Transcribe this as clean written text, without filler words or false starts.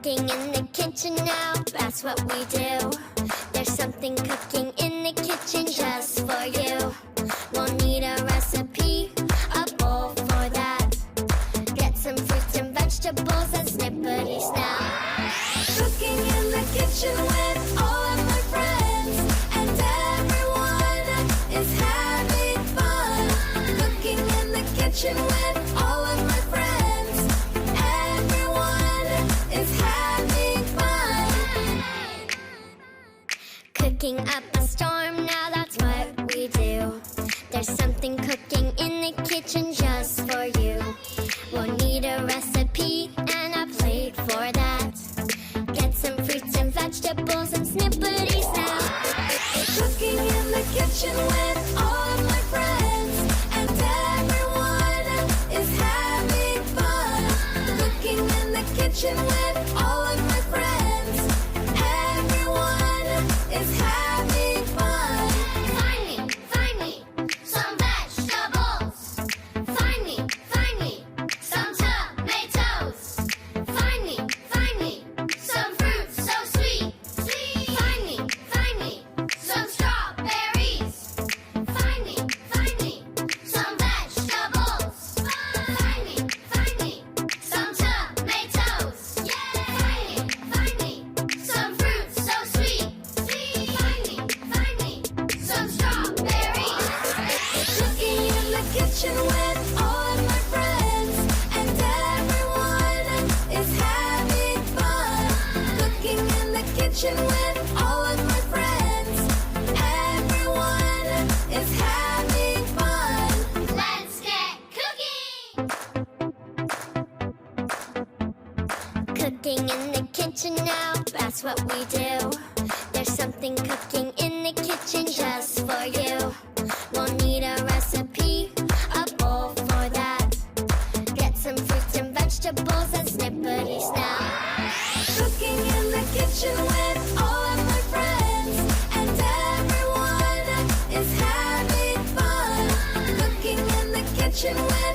Cooking in the kitchen now, that's what we do. There's something cooking in the kitchen just for you. We'll need a recipe, a bowl for that. Get some fruits and vegetables and snippety snap. Cooking in the kitchen with all of my friends, and everyone is having fun. Cooking in the kitchen with all of my friends, everyone is having fun. Cooking up a storm, now that's what we do. There's something cooking in the kitchen just for you. We'll need a recipe and a plate for that. Get some fruits and vegetables and snippety snap. Cooking in the kitchen with all of my friends, and everyone is having fun. Cooking in the kitchen with all of my friends, everyone is having fun. Find me some vegetables. Find me some tomatoes. Find me some fruits so sweet. Find me some strawberries. Find me some vegetables. Find me some tomatoes. Find me some fruits so sweet. Find me some strawberries. Cooking in the kitchen with all of my friends, and everyone is having fun. Cooking in the kitchen with all of my friends, everyone is having fun. Let's get cooking! Cooking in the kitchen now, that's what we do. There's something cooking in the kitchen just for you. We'll need a recipe, a bowl for that. Get some fruits and vegetables and snippety snap. Cooking in the kitchen with all of my friends, and everyone is having fun. Cooking in the kitchen with